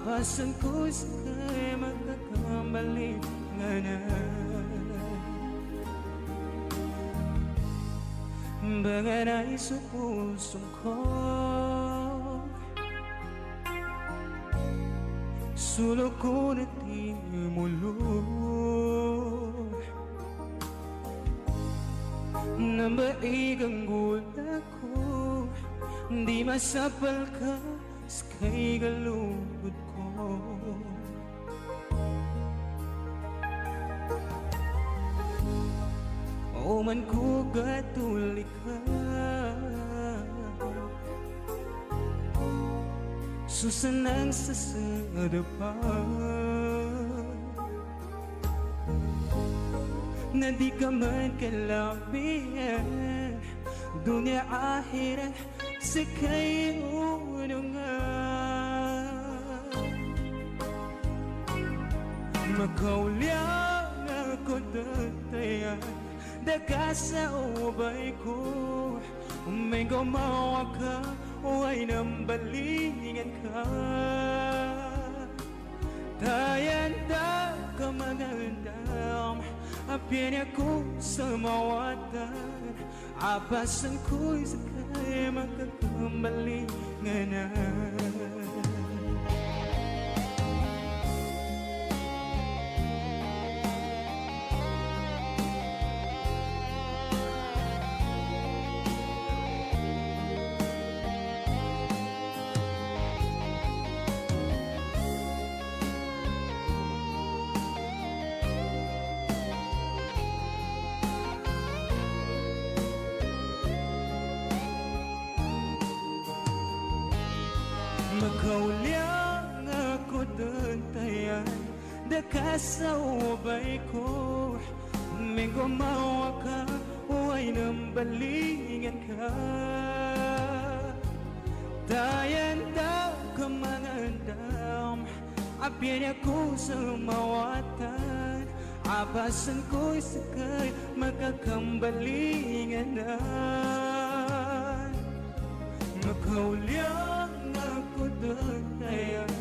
Apasan ko sakay magkakamali nga na. Baka nais sa pusong ko sulok ko na di mulog Nambaigang gula ko di masapal ka sa kay galugod ko. O man ko gatuli ka susanang sa sadapan na di ka man kalabihan dunia akhirat sa kayunungan. Makaulyang ako datayan daga sa ubay ko may gumawa ka o ay nambalingan ka. Tayanda ka magandam apyan ako sa mawatan. Apasan ko'y sakay magkakambali nga na. Makaulyang ako dantayan daka sa ubay ko may gumawa ka o ay nambalingan ka. Tayanda ka mangandam apyan ako sa mawatan. Apasan ko'y sakay magkakambalingan na. Makaulyang ako dantayan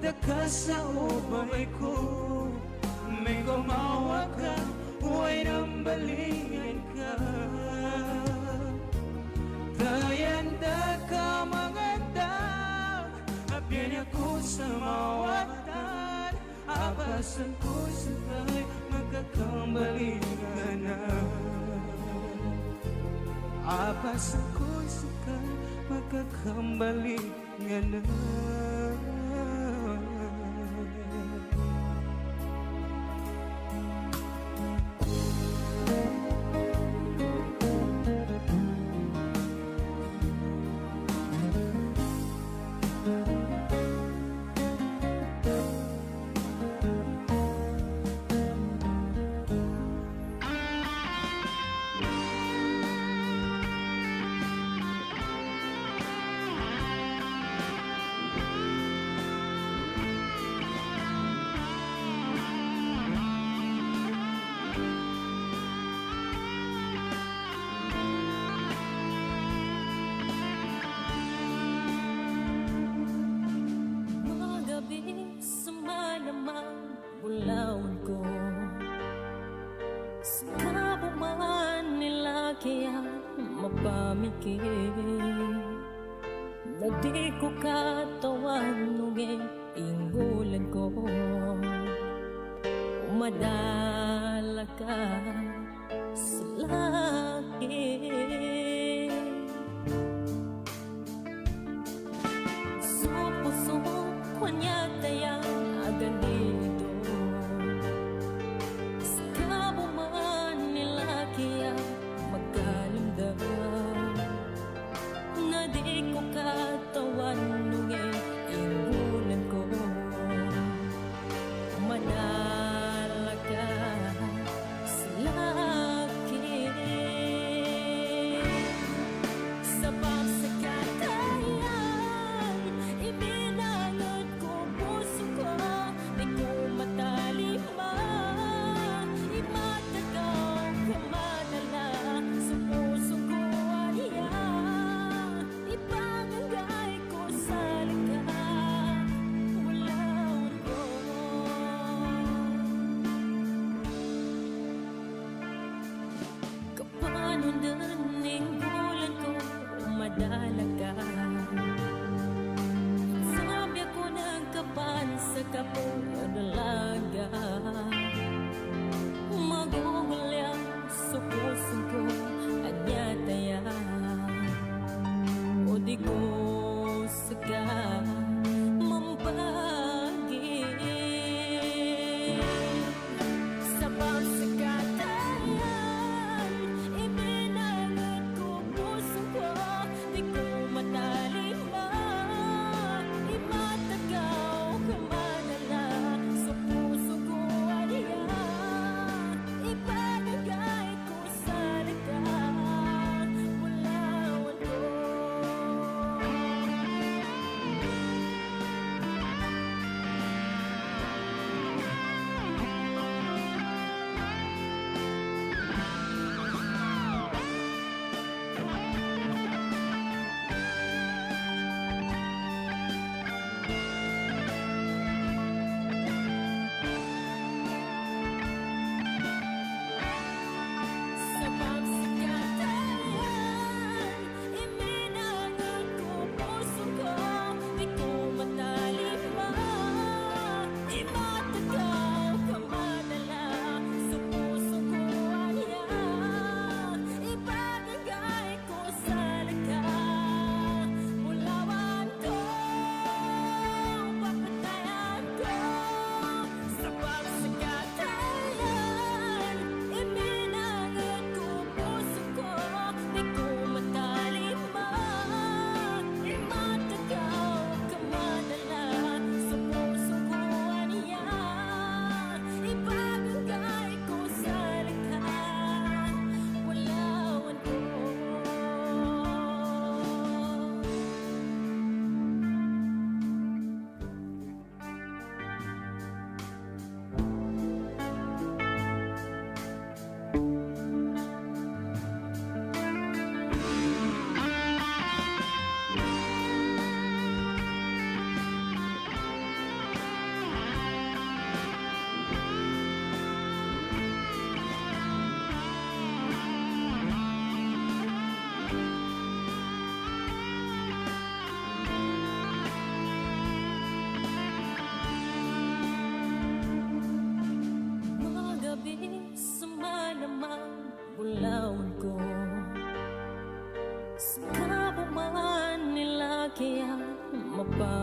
daka sa ubay ko may gumawa ka o ay nambalingan ka. Tayanda ka maganda apyan ako sa mawatan. Apasan ko sakay magkakambalingan na. Apasan ko sakay magkakambalingan na. Bulawan ko sa kabuman nila kaya mapamikir na di ko katawan nungin inggulan ko. Umadala ka sa langit supuso ko niya tayang aganito na di ko katawan nungin inggulan ko. Manala ka sa langit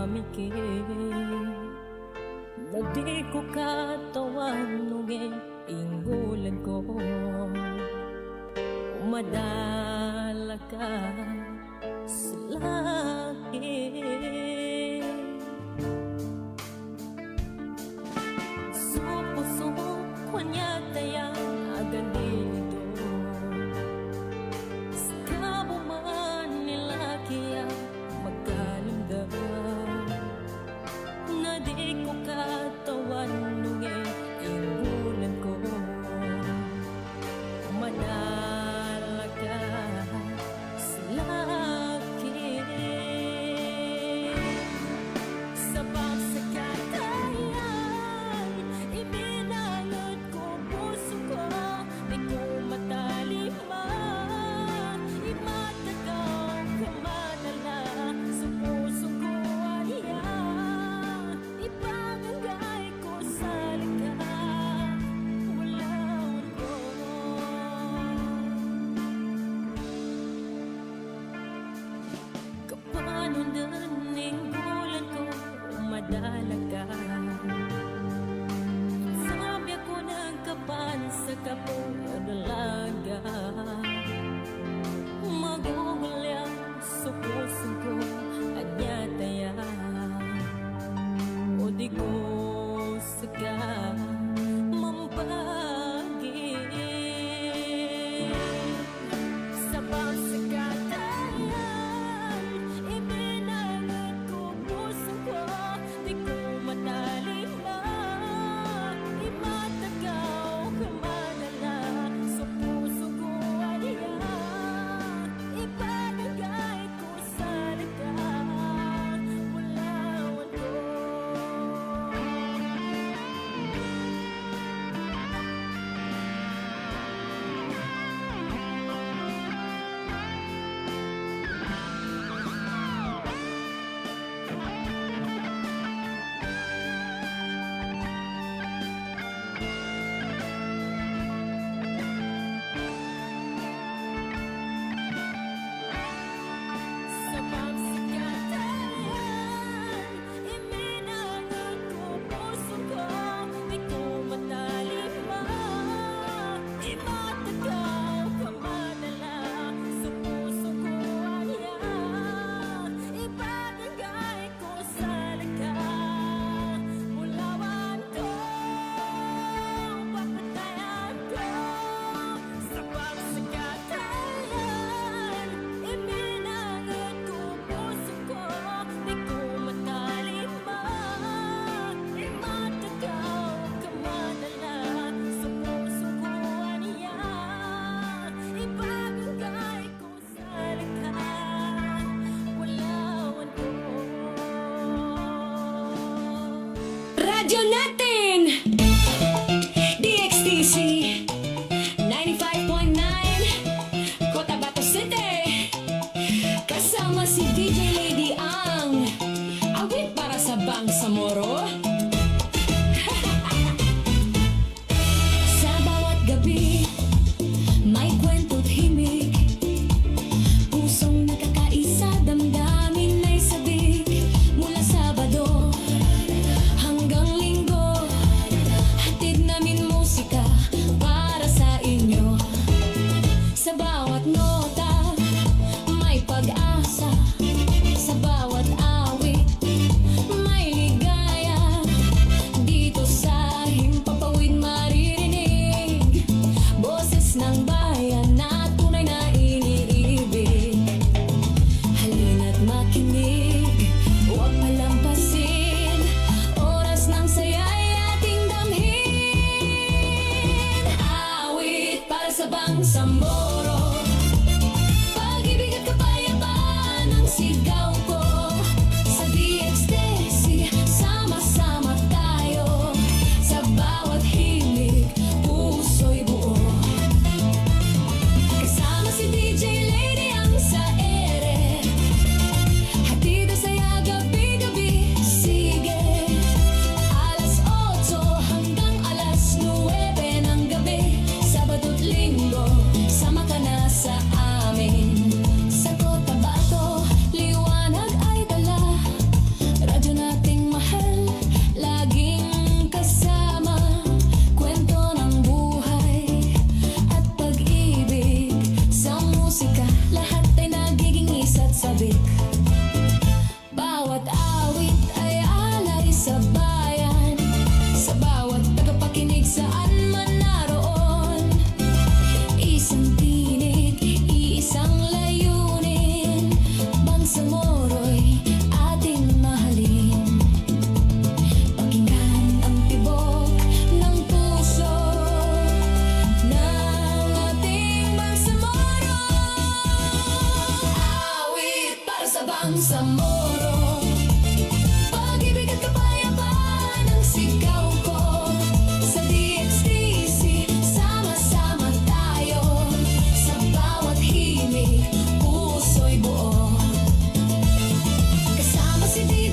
pamikit na di ko katawanugin inggulan ko umadala ka sa langit supuso ko niya tayang agandito sa kabuman nila kaya magkalamdam na di ko katawanugin inggulan ko umadala ka sa langit sa pagsakatayan ibinangot ko puso ko di ko mataliman imatagaw ka madala sa puso ko aniya ipagangay ko sa likha walawan ko kapanunan ninggulan ko umadala ka sabi ako ng kapan sa kapudalaga magugulya sa puso ko at yataya o di ko saka mampagin sa pagsakatayan ibinangot ko puso ko di ko mataliman imatagaw ka madala sa puso ko aniya ipagagay ko sa likha walawan ko sa pagsakatayan ibinangot ko puso ko di ko mataliman imatagaw ka madala sa puso ko aniya ipagagay ko sa likha walawan ko papatayan ko sa pagsakatayan ibinangot ko puso ko di ko mataliman imatagaw ka madala sa puso ko aniya ipagagay ko sa likha walawan ko Radyo natin! DXTC 95.9 Cotabato City kasama si DJ Lady ang awit para sa Bangsamoro. Sa bawat gabi may kwento't himig pusong nakakaisa damdamin ay sabik mula Sabado hanggang Linggo hatid namin musika para sa inyo sa bawat nota may pag-asa sa bawat awit may ligaya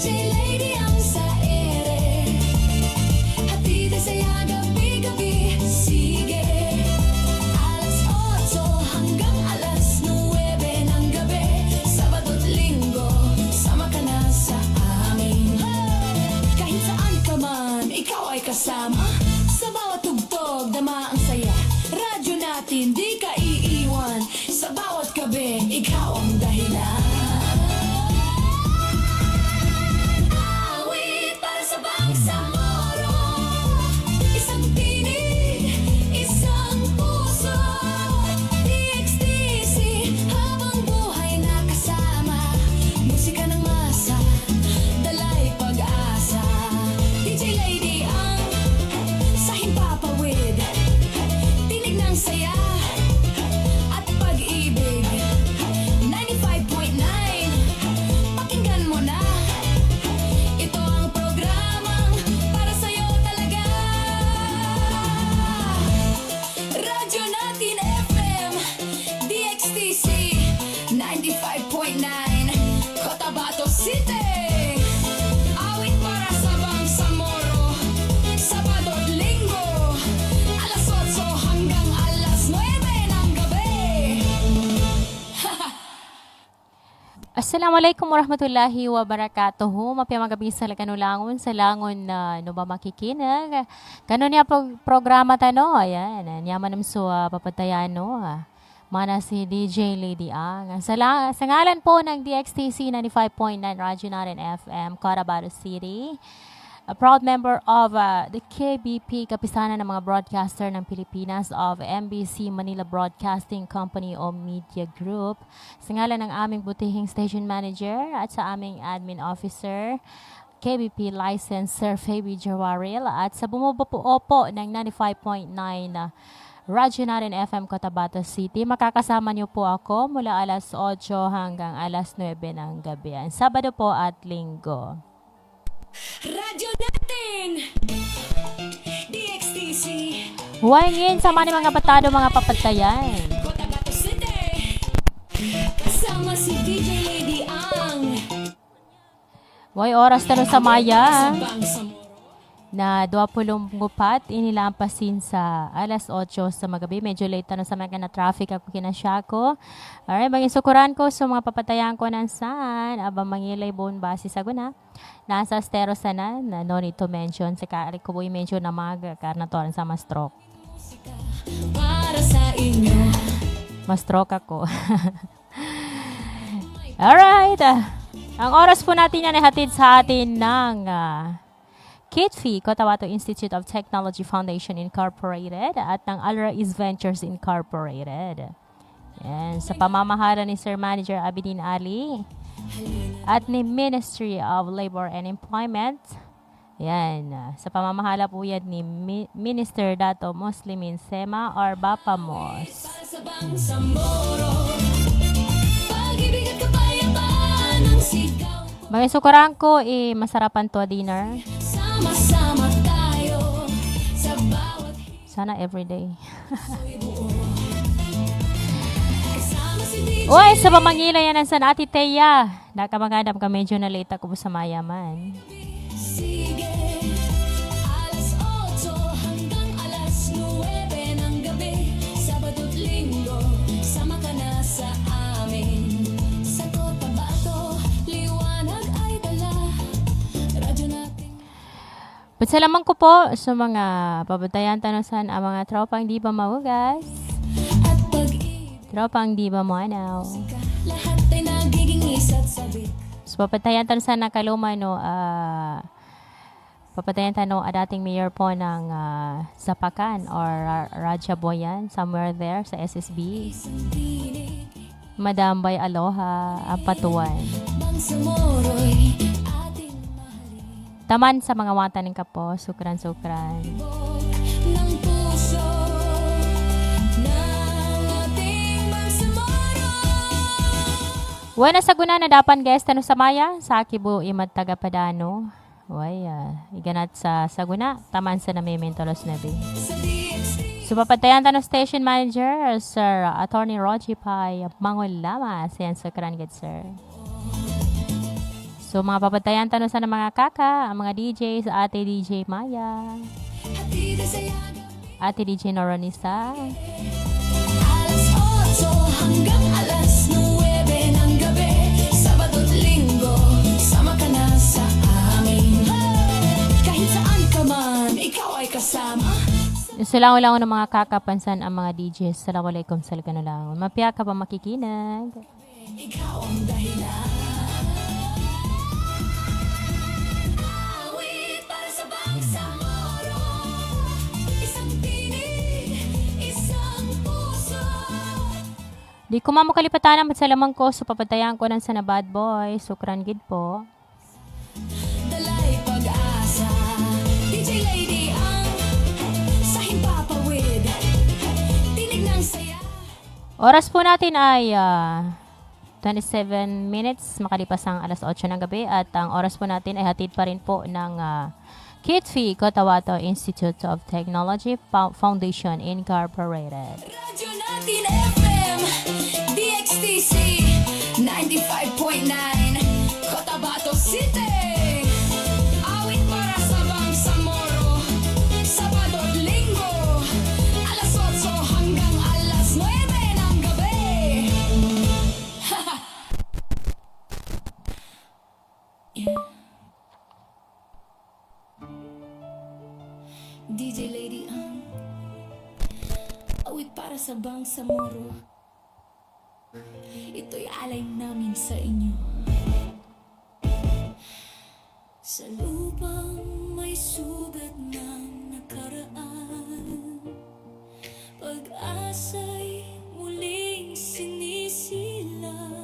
DJ Lady ang sa ere. Hatid ang saya gabi-gabi. Sige. Alas 8 hanggang alas 9 ng gabi. Sabado't Linggo, sama ka na sa amin. Kahit saan ka man, ikaw ay kasama. Sa bawat tugtog, dama ang saya. Radyo natin, di ka iiwan. Sa bawat gabi, ikaw ang dahilan. Awit para sa Bangsamoro. Isang tinig, isang puso. DXTC, habang buhay nakasama. Musika ng masa, dalay pag-asa. DJ Lady ang sa himpapawid. Tinig ng saya at pag-ibig. 95.9, pakinggan mo na. Ito ang programang para sa'yo talaga. Radyo natin FM, DXTC 95.9, Cotabato City. Awit para sa Bangsamoro, Sabado at Linggo, alas 8 hanggang alas 9 ng gabi. Assalamualaikum warahmatullahi wabarakatuh. Mapaya magabi sa kanulangon sa langon na no ba makikinag. Kano niya programa tano? Ayan, yaman nam so papatayano. Mana si DJ Lady Ang. Sa ngalan po ng DXTC 95.9 Radyo Natin FM, Cotabato City. A proud member of the KBP, Kapisanan ng mga Broadcaster ng Pilipinas of MBC Manila Broadcasting Company o Media Group. Sa ngalan ng aming butihing station manager at sa aming admin officer, KBP License Sir Fabi Jawaril, at sa bumubuo po ng 95.9 Radyo Natin FM Cotabato City. Makakasama niyo po ako mula alas 8 hanggang alas 9 ng gabi. Sabado po at Linggo. Radyo natin, DXTC Huwagin sa mga batado mga papatayan. Cotabato City. Kasama si DJ Lady Ang Huwag oras talo sa sa maya Bangsamoro. na 20 gupat inilampasin sa alas 8 sa magabi. Medyo late na sa mga na traffic ako kinasya ko. Alright, maging sukuran ko sa mga papatayan ko ng saan. Abang mangilay buon base sa guna. Nasa stero sana na no need to mention. Sa kaari ko buhay mention na mga karnatoran sa ma-stroke. Para sa inyo. Ma-stroke ako. Alright. Ang oras po natin yan ay hatid sa atin ng KITFI, Cotabato Institute of Technology Foundation Incorporated, at ng Alrais Ventures Incorporated. Yan, sa pamamahala ni Sir Manager Abidin Ali at ni Ministry of Labor and Employment. Yan, sa pamamahala po yan ni Minister Dato Muslimin Sema or Bapamos. Para sa Bangsamoro. Pag-ibig at kapayapaan ang sigaw. Mga sukurang ko, masarapan to dinner. Sama-sama tayo sa bawat Sana everyday. buo. Kasama si DJ Uy, sa pamangila yan ang San Ati Teya. Nakamangadam ka medyo na late ako sa mayaman. Sige. Alas 8 hanggang alas 9 ng gabi. Sabado't Linggo, sama ka na sa amin. Sa Cotabato, liwanag ay dala. Radyo natin. Pagsalaman ko po sa mga pabatayan tanosan ang mga tropang di ba mahugas, At pag-ibig tropang di ba manaw. ka, lahat ay nagiging isa't sabik. So papatayan tanosan na kaluma no, papatayan tano dating mayor po ng Zapacan or Raja Boyan, somewhere there sa SSB. Tinig, Madam Bay Aloha, ang patuan. Bangsamoro'y ating mahalin. Taman sa mga wata ng kapo, sukran-sukran. Ng puso ng ating Bangsamoro. Wala sa guna na dapan guys tano sa maya sa Akibu imad tagapadano. Way, iganat sa saguna, taman sa namimintolos na bi. Sa DXT So, papatayan tanong station manager, Sir Attorney Roji Pai Mangol Lama, siyan sa Karangad, sir. So mga papatayan tanong sa mga kaka, ang mga DJs, Ate DJ Maya, Hatid sa yaga Ate DJ Noronisa, Alas 8 hanggang alas 9 ng gabi Sabado't Linggo, sama ka na sa amin Kahit saan ka man, ikaw ay kasama Sulango-lango ng mga kakapansan ang mga DJs. Assalamualaikum sa kanulangon. Mapya ka pa makikinag. Ikaw ang dahilan Awit para sa bangsang oro Isang tinig, isang puso Di ko mamukalipatan ang salamang ko, so papatayan ko ng sana bad boy. Sukran gid po. Dalay pag-asa DJ Lady ang sa himpapawid Tinig ng saya Oras po natin ay 27 minutes, makalipas ang alas 8 ng gabi at ang oras po natin ay hatid pa rin po ng KITFI Cotabato Institute of Technology Foundation Incorporated. Radyo natin FM DXTC 95.9 Cotabato City Awit para sa Bangsamoro Sabado at Linggo Alas 8 hanggang alas 9 ng gabi DJ Lady ang awit para sa Bangsamoro Ito'y alay namin sa inyo Sa lupang may sugat ng nakaraan Pag-asa'y muling sinisilang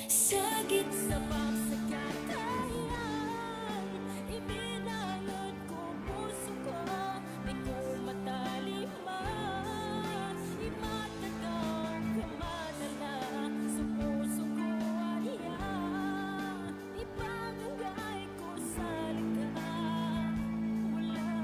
Sagit sa pagsagatayan Ibinangot ko puso ko Di ko mataliman Imatagaw ka madala Sa puso ko ariyan Ipagagay ko sa likha Wala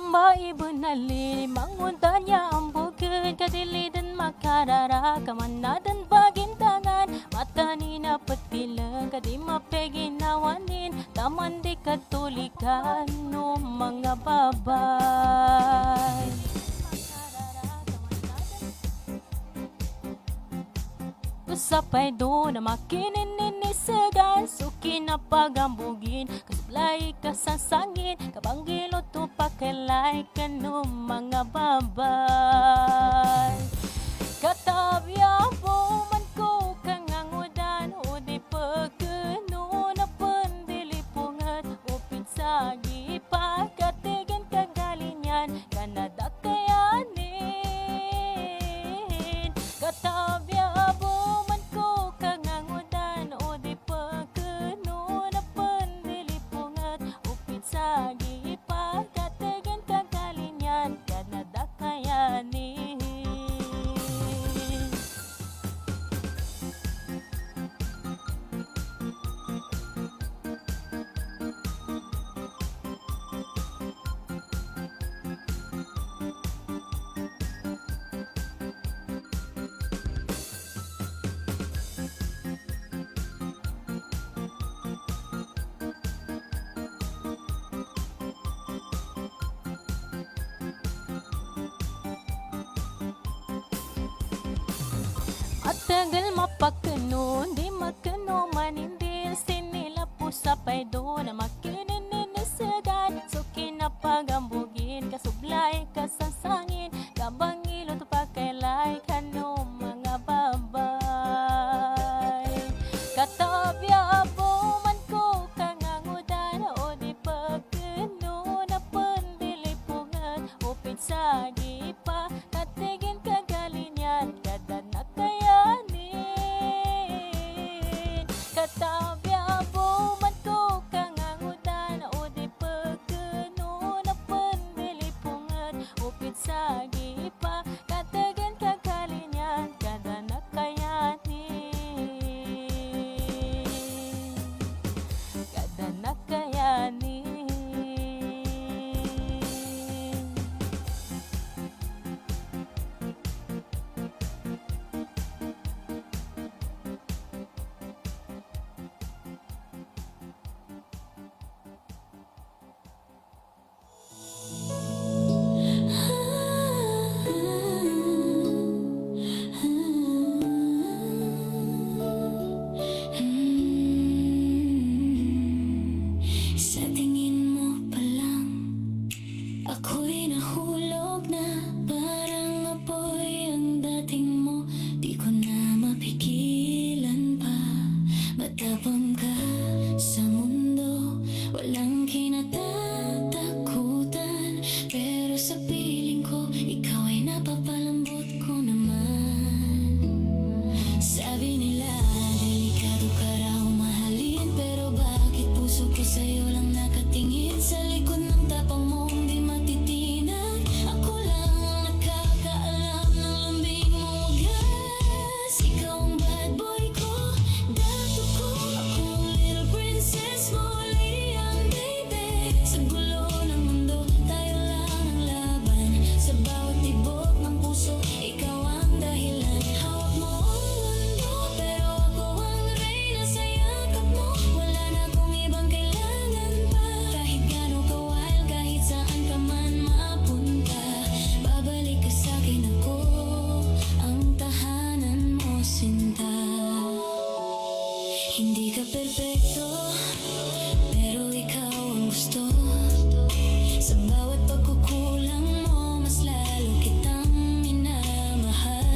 maibunali mangunta niya ang bukid kadilidan makarara kamanadan bagintangan mata ni napatilang kadi mapeginawanin taman di katulikan no mga babay. Usapay do na makinin ninisagan suki na pagambugin kasublay kasasangin kabanggilo to pakalay kano mga babay. Katabya po man ko kangangudan o di pagkano na pandilipungat upit sa gipa katigan kagalinyan kanada kayanin. Katabya po man ko kangangudan o di pagkano na pandilipungat upit sa gipa katigan kagalinyan kanada kayanin. At tagal mapakano, di makano manindil sinila po sa paydo na makinininisagan so kinapagambugin kasublay kasasangin kabangilo to pakailay kano mga babay. Katabya po man ko kangangudan o di pagkano na pandilipungan upit sa gipa katigin kagalinyan kada nakayanin. Katabya po man ko kangangudan o di pagkano na pandilipungan upit sa gipa katigin kagalinyan kada nakayanin. Kada nakayanin. Sa tingin mo pa lang, ako'y nahulog na. Parang apoy ang dating mo, di ko na mapigilan pa. Matapang ka sa mundo, walang kinatatakutan. Pero sa piling ko, ikaw ay napapalambot ko naman. Sabi nila, delikado ka raw mahalin, pero bakit puso ko sa'yo lang nakatingin? Sa likod ng tapang mong di matitinag, ako lang ang nakakaalam ng lambing mo wagas. Ikaw ang bad boy ko, dato ko, ako ang little princess mo, lady ang baby. Sa gulo ng mundo, tayo lang ang laban. Sa bawat tibok ng puso, ikaw ang dahilan. Hawak mo ang mundo, pero ako ang reyna sa yakap mo. Wala na akong ibang kailangan pa. Kahit gano'ng ka-wild, kahit saan ka man mapunta, babalik ka sa'kin, ako ang tahanan mo, sinta. Hindi ka perpekto, pero ikaw ang gusto. Sa bawat pagkukulang mo, mas lalo kitang minamahal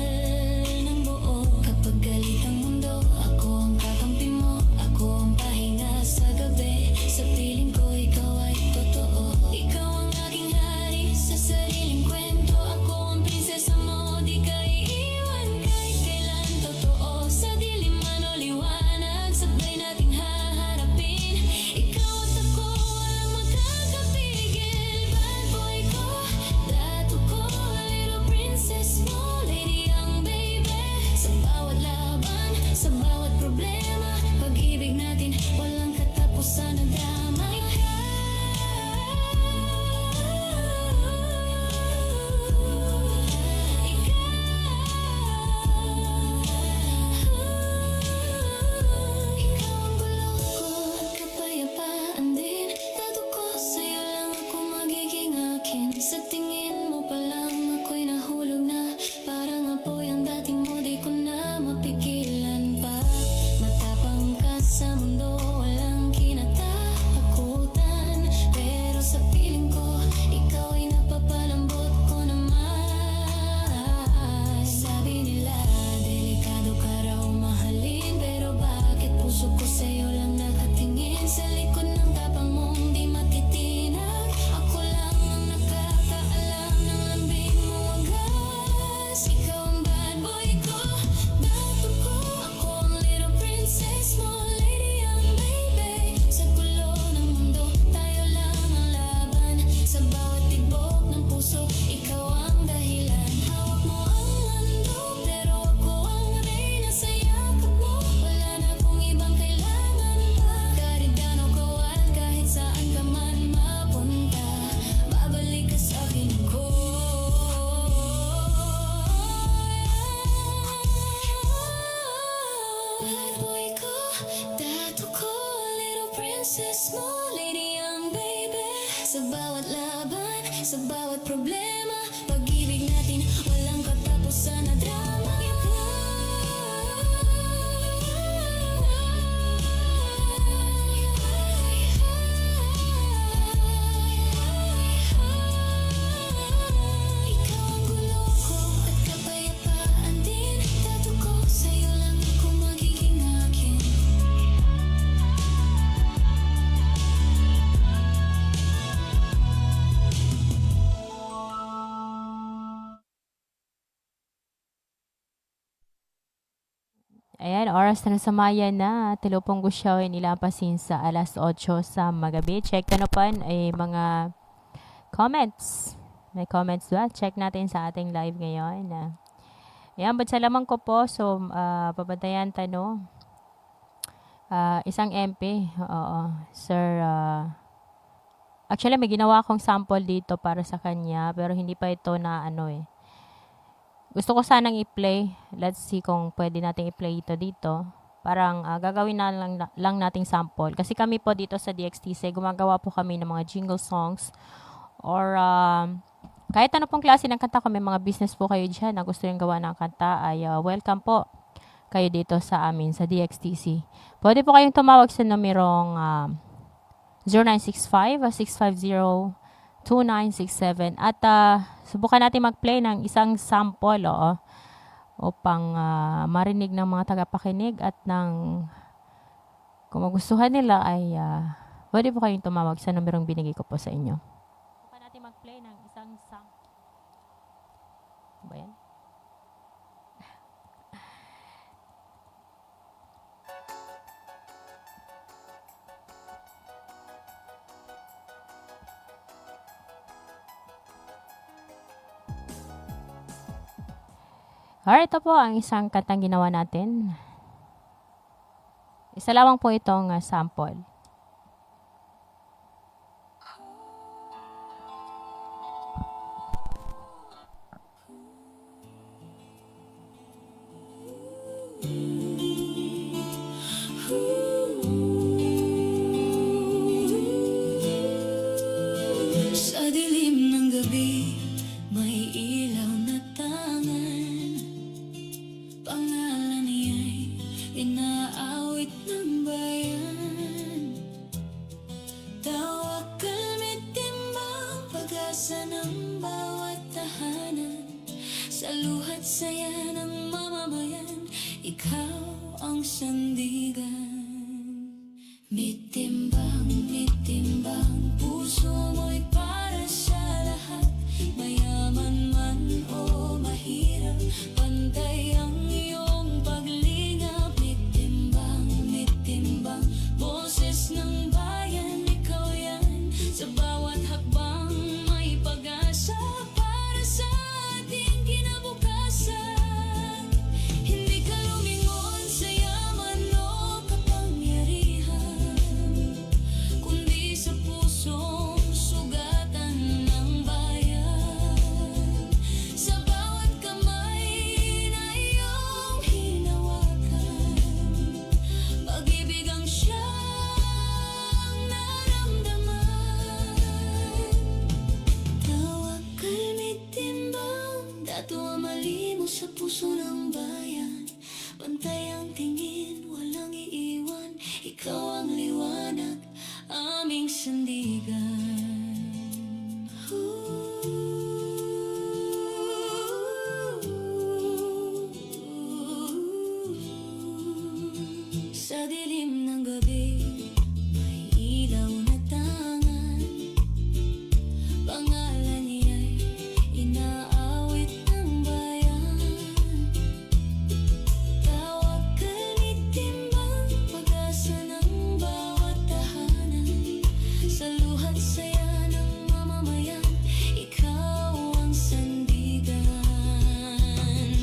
ng buo. Kapag galit ang mundo, ako ang kakampi mo. Ako ang pahinga sa gabi. Sa piling ko, ikaw ay totoo. Ikaw ang aking hari sa sariling kwento. Ako ang prinsesa mo, di ka iiwan kahit kailan. Totoo sa dilim man o liwanag, sabay nating haharapin. Ikaw at ako, walang magkakapigil. Bad boy ko, dato ko, little princess mo, lady ang baby. Sa bawat laban, sa bawat problema, pag-ibig natin walang katapusan na drama. Ikaw Baboy ko, tato ko, little princess mo, lady young baby. Sa bawat laban, sa bawat problema, pag-ibig natin walang katapusan na drama. Ikaw ang gulo ko at kapayapaan din. Tato ko, sa'yo lang ako magiging akin. Ayan, oras na samayan na. Tilupong gusyawin ilampasin sa alas 8 sa magabi. Check na pan ay mga comments. May comments ba? Check natin sa ating live ngayon. Ayan, ba't sa lamang ko po? So, pabantayan tanong. Isang MP. Oo. Sir, actually, may ginawa akong sample dito para sa kanya. Pero hindi pa ito na ano eh. Gusto ko sanang i-play. Let's see kung pwede nating i-play ito dito. Parang gagawin na lang nating sample. Kasi kami po dito sa DXTC, gumagawa po kami ng mga jingle songs. Or kahit ano pong klase ng kanta, kung may mga business po kayo dyan na gusto rin gawa ng kanta, ay welcome po kayo dito sa amin, sa DXTC. Pwede po kayong tumawag sa numerong 0965-650-2967 at subukan natin mag-play ng isang sample upang marinig ng mga tagapakinig at kung magustuhan nila ay pwede po kayong tumawag sa numerong binigay ko po sa inyo. Subukan natin mag-play ng isang sample. Ba yan? Alright, ito po ang isang kantang ginawa natin. Isa lamang po itong sample. Sa dilim ng gabi, may ilaw na tangan. Pangalan niya'y inaawit ng bayan. Tawakal mitimbang pag-asa ng bawat tahanan. Sa luhat saya ng mamamayan, ikaw ang sandigan. Mitimbang, mitimbang, puso mo'y para sa lahat. Mayaman man o mahirap, pantay ang iyong paglingap. Mitimbang, mitimbang, boses ng bayan, ikaw yan. Sa bawat hakbang may pag-asa para sa ating kinabukasan. Hindi ka lumingon sa yaman o kapangyarihan, kundi sa pusong sugatan ng bayan. Sa bawat kamay na iyong hinawakan, pag-ibig ang siyang naramdaman. Tawakal mitimbang, dato ang mali mo sa puso ng bayan. Pantay ang tingin, walang iiwan, ikaw ang liwanag, aming sandigan. Sa dilim ng gabi, may ilaw na tangan. Pangalan niya'y inaawit ng bayan. Tawakal mitimbang, pag-asa ng bawat tahanan. Sa luhat saya ng mamamayan, ikaw ang sandigan.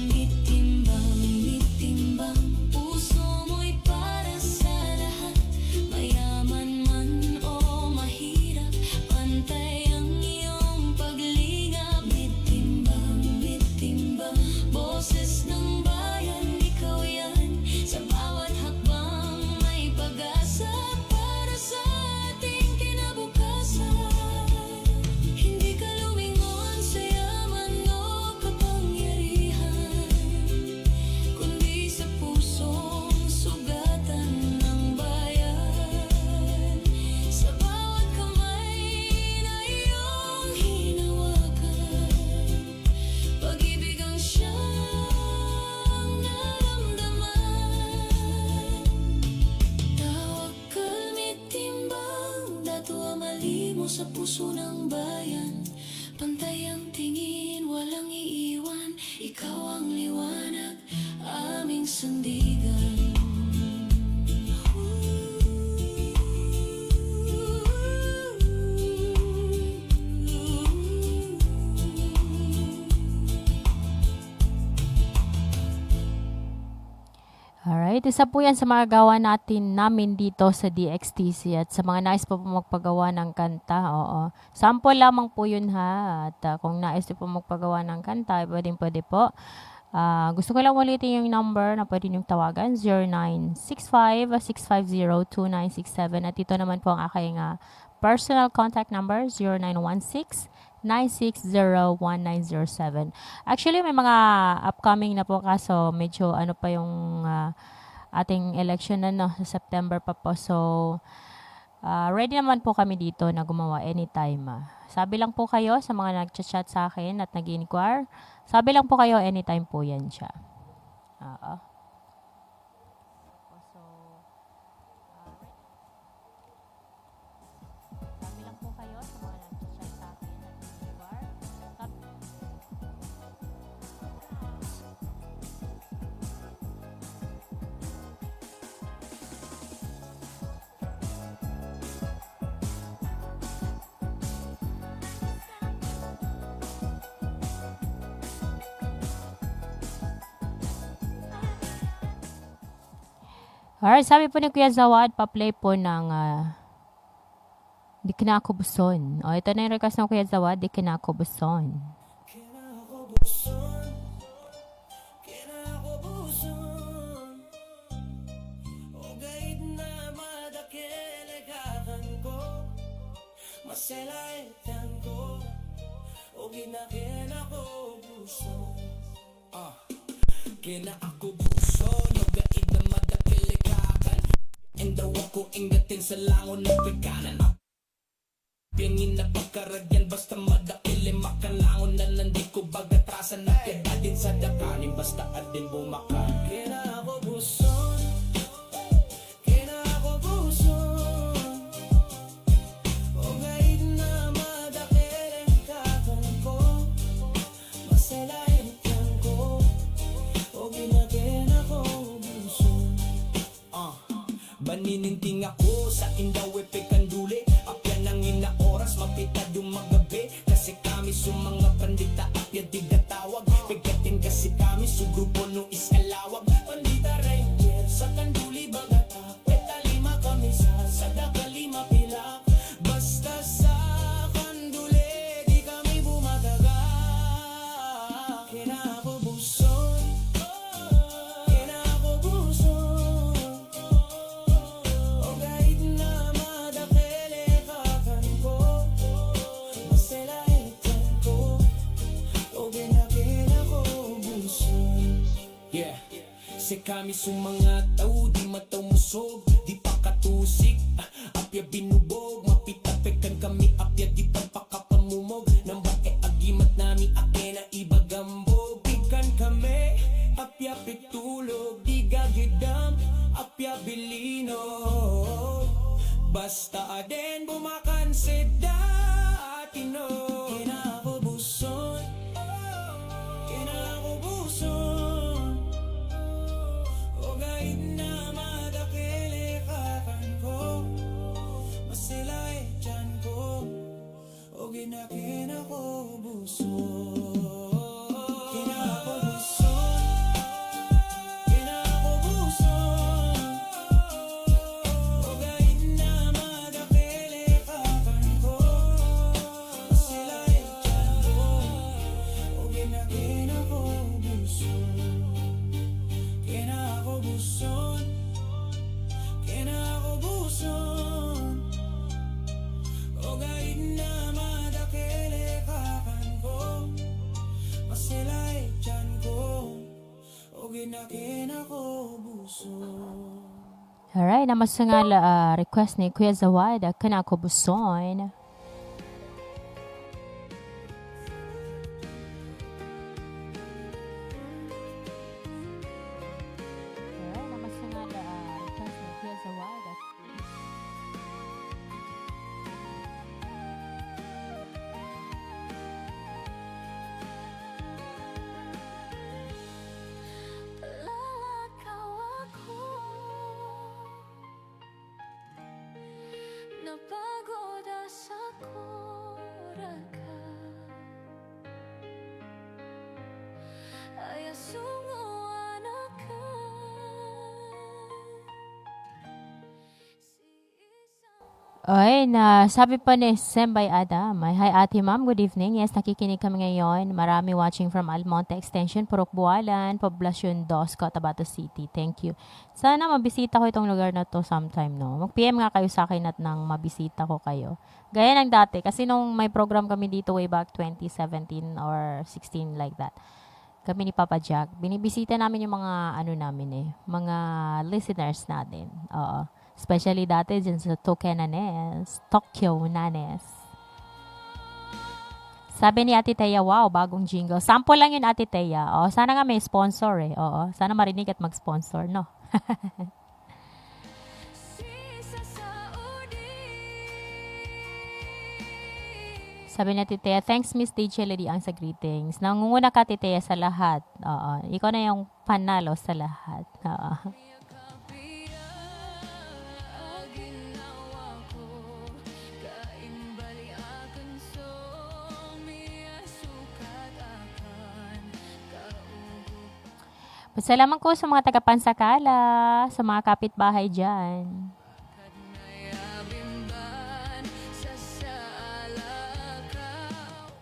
Mitimbang, mitimbang, puso mo'y para sa lahat. sa puso ng bayan. Pantay ang tingin, walang iiwan. Ikaw ang liwanag, aming sandigan. Alright, isa po yan sa mga gawa namin dito sa DXTC at sa mga nais po magpagawa ng kanta, oo. Sample lamang po yun ha, at kung nais po magpagawa ng kanta, pwede po. Gusto ko lang ulitin yung number na pwede niyong tawagan, 0965-650-2967 at ito naman po ang aking personal contact number, 0916-960-1907. Actually, may mga upcoming na po kaso medyo ano pa yung ating election na no, sa September pa po. So, ready naman po kami dito na gumawa anytime. Sabi lang po kayo sa mga nag-chat sa akin at nag-inquire. Sabi lang po kayo anytime po yan siya. Oo. Sabi lang po kayo sa mga nag-chat sa akin at nag-inquire. Alright, sabi po ni Kuya Zawad, pa-play po ng Di Kinakubuson. O, ito na yung request ng Kuya Zawad, Di Kinakubuson. Kinakubuson, kinakubuson. O gayud na madakilikakan ko, maselaitan ko, o kinakinakubuson. Kinaakubuson, o gayud na madakilikakan, endaw ako ingatin sa langon ng pekanan. Pingin na pagkaragyan basta madakili makalangon na landi ko bagatrasan na din sa dakanin basta adin bumakan. Kinakubuson, kinakubuson. O gayud na madakilikakan ko, maselaitan ko, o kinakinakubuson. Banininting ako sa indaw epekanduli. Apya nang ina oras mapita dumagabi. Kasi kami sumanga pandita apya di gatawag. Pegatin kasi kami su grupo no iskalawag. Pandita ranger sa kanduli bagata. Peta lima kami sa dakalima pilak. Basta sa kanduli di kami bumataga. Kinakubuson, kinakubuson. O gayud na madakilikakan ko, maselaitan ko, o kinakinakubuson. Yeah, si kami sumanga tao, di mataw musog, di pa katusik, apya binubog, mapitapekan kami, apya di pagpakapamumog, nang bae agimat nami, ake na ibagambog, pikan kami, apya pitulog, di gagidam, apya bilino, basta aden bumakan seda atino. Kinakubuson, kinakubuson. O gayud na madakilikakan ko, maselaitan ko, o kinakinakubuson. Kinakubuson, kinakubuson. O gayud na madakilikakan ko, maselaitan ko, o kinakinakubuson. Kinakubuson, kinakubuson. O gayud na madakilikakan ko, maselaitan ko, o kinakinakubuson. Alright, namas nga request ni Kuya Zawad, Kinakubuson. Alright, namas nga request ni Kuya Zawad. Ay, sabi pa ni Sembay Adam, ay, hi ate ma'am, good evening. Yes, nakikinig kami ngayon. Marami watching from Almonte Extension, Purok Bualan, Poblacion 2, Cotabato City. Thank you. Sana mabisita ko itong lugar na to sometime, no? Mag-PM nga kayo sa akin at nang mabisita ko kayo. Gaya ng dati, kasi nung may program kami dito way back 2017 or 16 like that. Kami ni Papa Jack, binibisita namin yung mga ano namin mga listeners natin. Oo. Especially dati dyan sa Tokyo Nanes. Sabi ni Ate Thea, wow, bagong jingle. Sample lang yun, Ate Thea. O, sana nga may sponsor Oo, sana marinig at mag-sponsor, no? Sisa sa udi. Sabi ni Ate Thea, thanks Miss DJ Lady ang sa greetings. Nangunguna ka, Ate Thea, sa lahat. Oo, ikaw na yung panalo sa lahat. Oo. Pasalamat ko sa mga taga-Pansakala, sa mga kapitbahay dyan.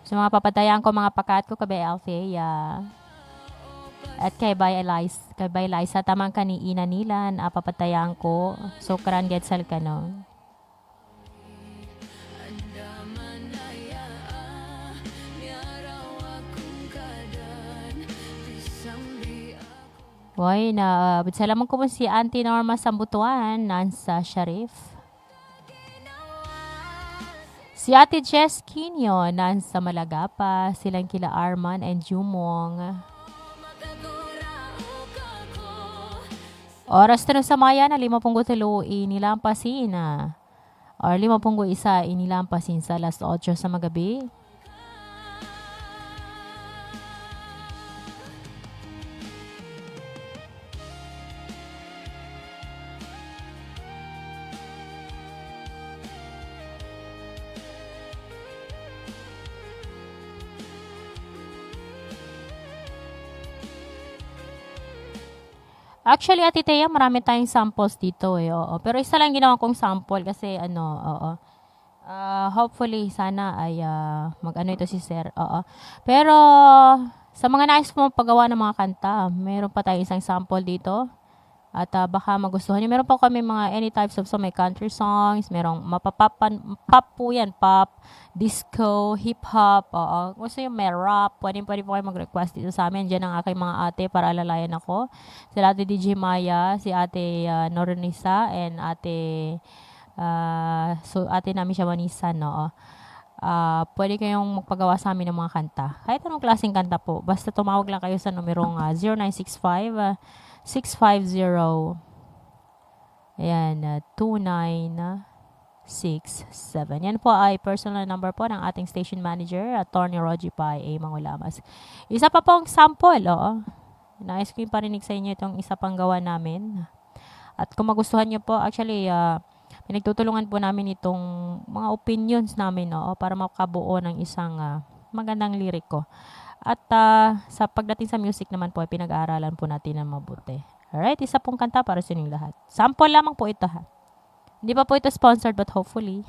Sa mga papatayan ko, mga pakat ko, kabay Althea. At kay Bay Eliza, tamang kaniina nilan, papatayan ko. Sukran getsal ka, no? Why na, salamat ko po si Auntie Norma Sambutuan, Nansa Sharif. Si Ate Jess Quino, Nansa Malagapa, silang kila Arman and Jumong. Oras na sa maya na 53 inilampasin na. Or 51 inilampasin sa alas 8 sa magabi. Actually, Ate Thea, marami tayong samples dito oo. Pero isa lang ginawa kong sample kasi oo. Hopefully, sana ay mag-ano ito si Sir, oo. Pero, sa mga nais mo paggawa ng mga kanta, meron pa tayong isang sample dito. At baka magustuhan nyo. Meron pa kami mga any types of may country songs. Merong pop po yan. Pop, disco, hip-hop. Oo. Gusto yung may rap. Pwede po kayo mag-request dito sa amin. Diyan ang aking mga ate para alalayan ako. Si Ate DJ Maya, si Ate Noronisa, and Ate namin siya Manisa, no? Pwede kayong magpagawa sa amin ng mga kanta. Kahit anong klaseng kanta po. Basta tumawag lang kayo sa numerong 0965 650 2967. Yan po ay personal number po ng ating station manager, Attorney Rogie Pai A. Mangulamas. Isa pa pong sample, nais ko yung parinig sa inyo itong isa pang gawa namin. At kung magustuhan nyo po, actually, pinagtutulungan po namin itong mga opinions namin, para makabuo ng isang magandang liriko. At sa pagdating sa music naman po, ay pinag-aaralan po natin ng mabuti. Alright, isa pong kanta para sa inyong lahat. Sample lamang po ito, ha. Hindi pa po ito sponsored, but hopefully.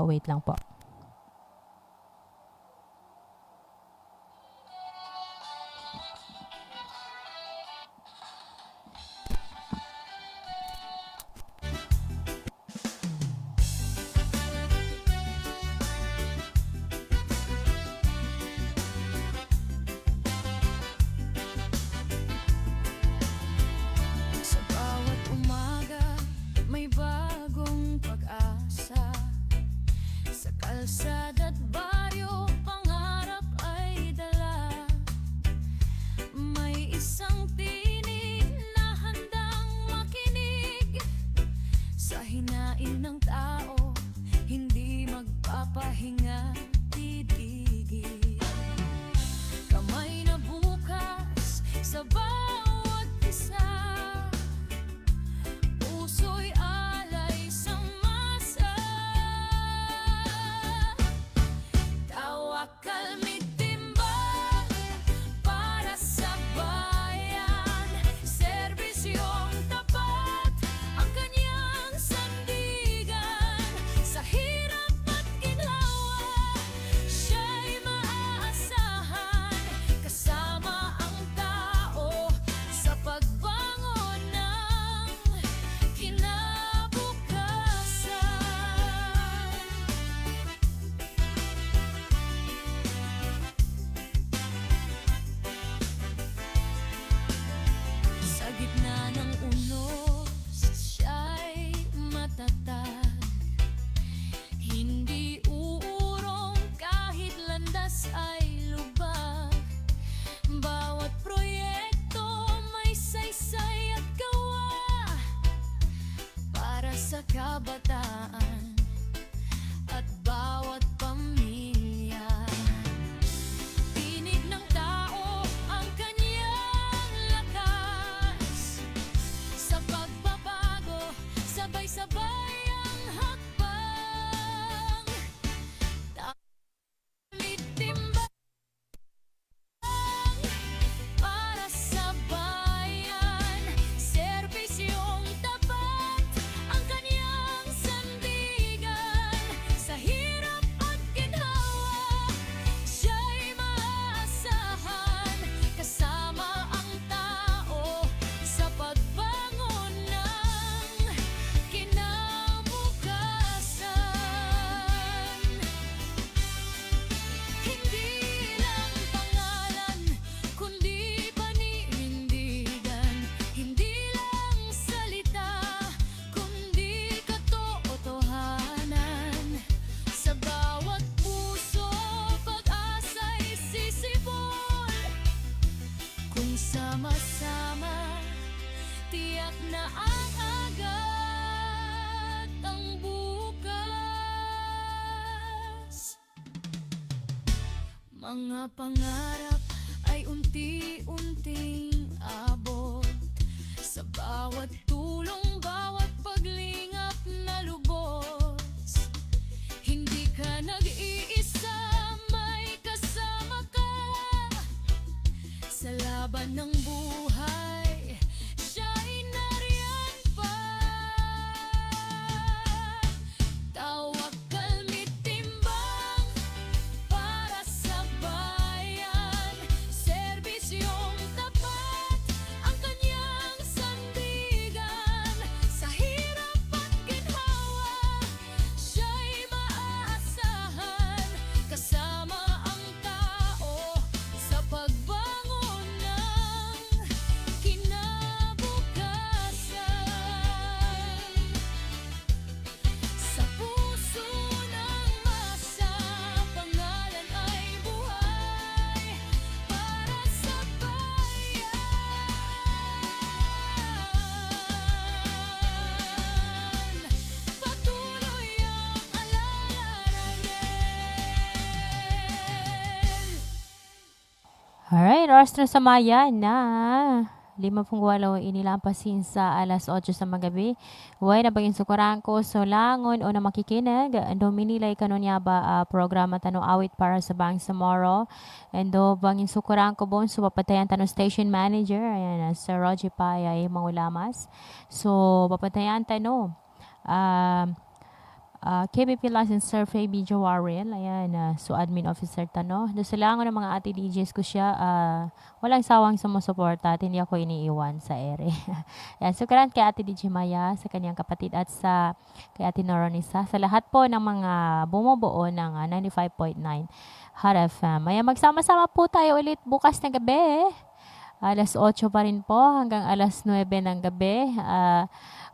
Wait lang po. Sa bawat umaga, may bagong pag-asa. Sa Tiyak na ang agad ang bukas. Mga pangarap ay unti-unting abot. Sa bawat tulong, bawat paglingap na lubos. Hindi ka nag-iisa, may kasama ka. Sa laban ng buhay, siya'y nariyan pa. Tawakal mitimbang para sa bayan. Serbisyong tapat ang kanyang sandigan. Sa hirap at ginhawa, siya'y maaasahan. Kasama ang tao sa pagbangon ng kinabukasan. Sa puso ng masa, pangalan ay buhay para sa bayan. Patuloy ang alalarayan. Alright, oras na sa maya na 5:08 inilampasin sa alas 8 sa magabi. Huwag na baging sukurang ko so langon o na makikinig. Ando minilay kanunya ba programa tanong awit para sa Bangsamoro. Ando bangin sukurang ko bon so papatayan tanong station manager. Ayan, Sir Roger Paya ay mangulamas. So papatayan tanong. KBP License Sir Fabi Jawaril, ayan, so admin officer tano. Doon sa langon ng mga ate DJs ko siya, walang sawang sumusuporta at hindi ako iniiwan sa ere. Ayan, so karan kay ate DJ Maya, sa kanyang kapatid at kay ate Noronisa, sa lahat po ng mga bumubuo ng 95.9 Hot FM. Ayan, magsama-sama po tayo ulit bukas na gabi. Alas 8 pa rin po hanggang alas 9 ng gabi.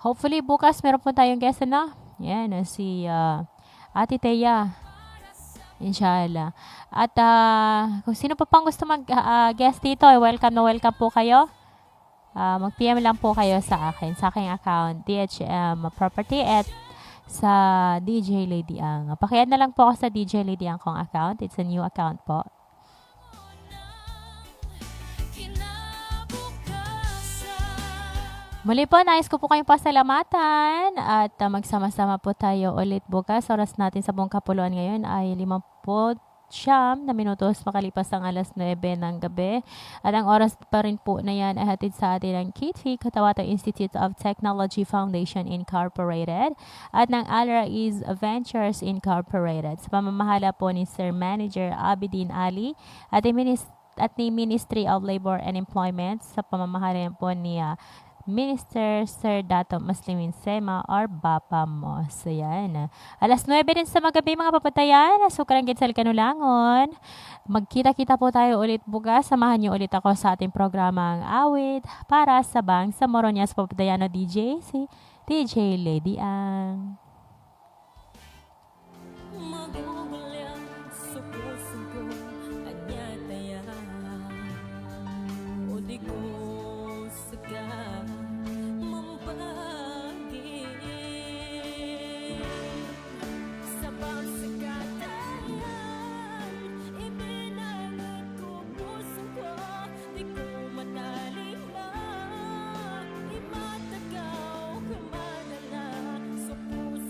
Hopefully bukas meron po tayong guest na. Yan, si Ate Teya. Inshallah. At kung sino pa pang gusto mag-guest dito, welcome na welcome po kayo. Mag-PM lang po kayo sa aking account, DHM Property at sa DJ Lady Ang. Pakiadd na lang po ako sa DJ Lady Ang kong account. It's a new account po. Muli po, nais ko po kayong pasalamatan at magsama-sama po tayo ulit bukas. Oras natin sa buong kapuluan ngayon ay 59 na minutos makalipas ang alas 9 ng gabi. At ang oras pa rin po na yan ay hatid sa atin ng KITFI, Cotabato Institute of Technology Foundation Incorporated at ng Alraiz Ventures Incorporated. Sa pamamahala po ni Sir Manager Abidin Ali at ni Ministry of Labor and Employment sa pamamahala po ni Minister Sir Dato Muslimin Sema or Bapa mo. So yan. Alas 9 din sa magabi mga papatayan. Sukarang Gitsal Kanulangon. Magkita-kita po tayo ulit bukas. Samahan niyo ulit ako sa ating programang awit para sa Bangsamoro niya sa papatayano DJ, si DJ Lady Ang. Magugulang sa puso ko at yataya. O di ko sagat mambagi sa pagsakatayan. Ibinangat ko puso ko, di ko matalima. Imatagaw ka man na sa puso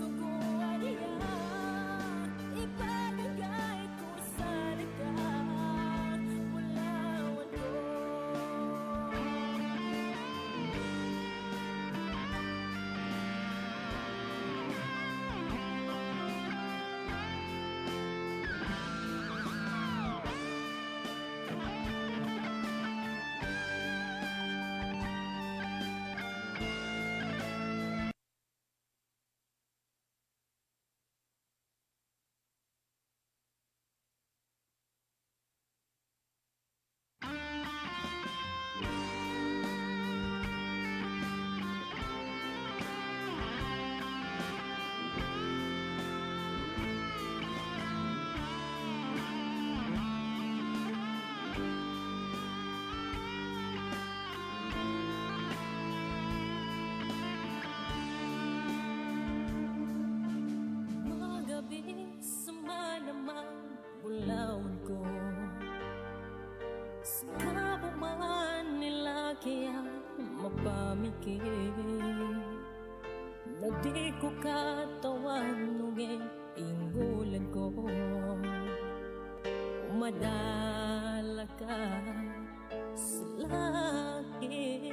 katawan nungin inggulan ko umadala ka sa langit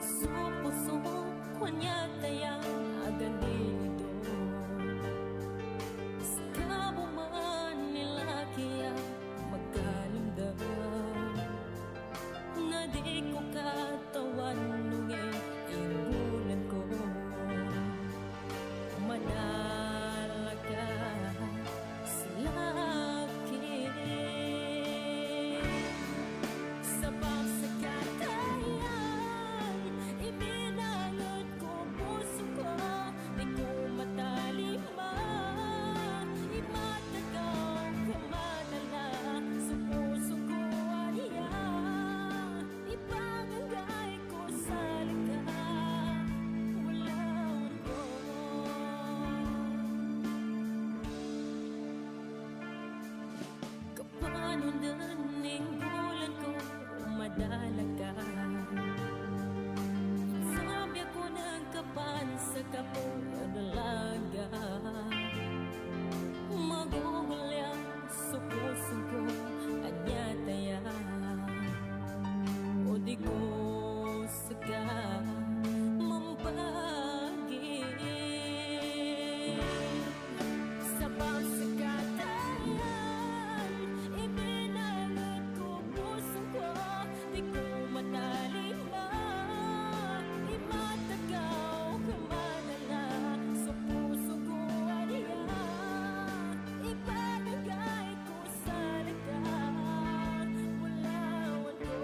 supuso ko niya tayang aganito sa kabuman nila kaya magkalundang na di ko katawan nungin inggulan ko manala ka sa langit sa pagsakatayan ibinangot ko puso ko di ko matalima imatagaw ka madala sa puso ko aniya ipagangay ko sa lika walang ko kapanunan ninggulan ko umadala ka sabi ako ng kapan sa kapunadalaga magugulya sa puso ko anyataya o di ko saka mambagi sa pagsakatayan ibinangot ko puso ko di ko matalima imatagaw ka madala sa puso ko aniya ipagagay ko sa lika walawan ko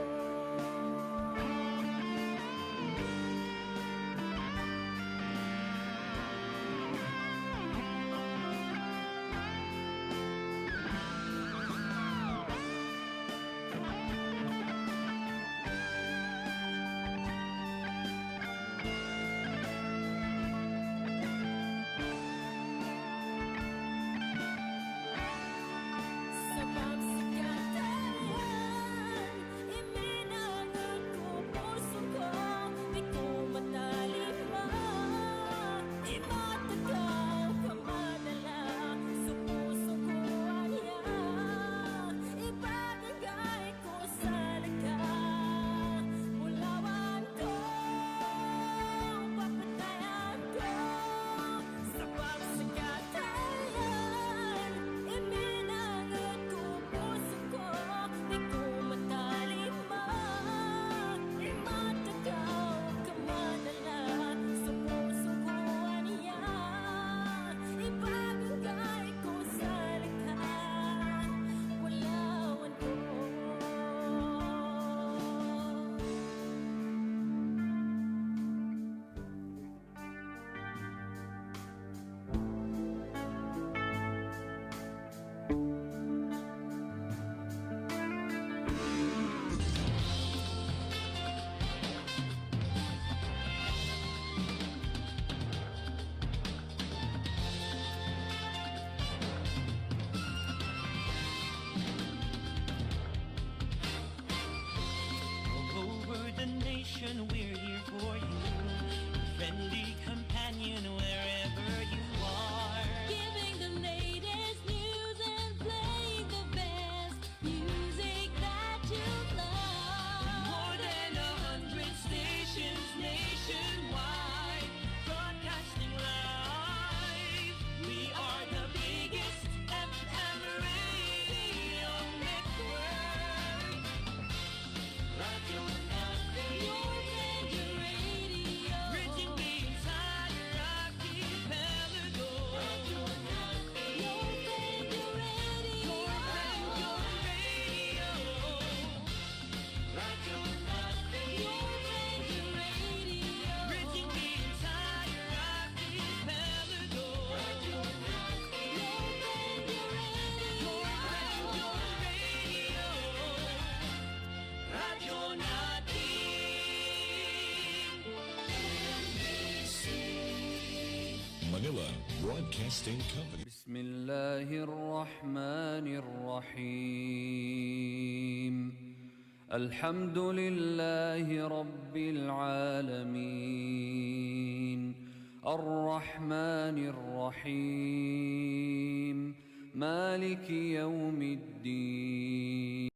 sa pagsakatayan ibinangot ko puso ko di ko matalima imatagaw ka madala sa puso ko aniya ipagagay ko sa lika ulawan ko papatayan ko sa pagsakatayan ibinangot ko puso ko di ko matalima imatagaw ka madala sa puso ko aniya ipagagay ko sa lika walawan ko All over the nation, we're here for you. Friendly companion wherever you are. giving the latest news and playing the best music that you love More than 100 stations nationwide, broadcasting live. We are the biggest FM radio network. Radio Natin. your radio radio Bridging the entire archipelago. Radio Natin. your radio radio Radio. Radio Natin. your radio radio Bridging the entire archipelago. Radio Natin. your radio radio Radio Natin. Manila Broadcasting Company. بسم الله الرحمن الرحيم الحمد لله رب العالمين الرحمن الرحيم مالك يوم الدين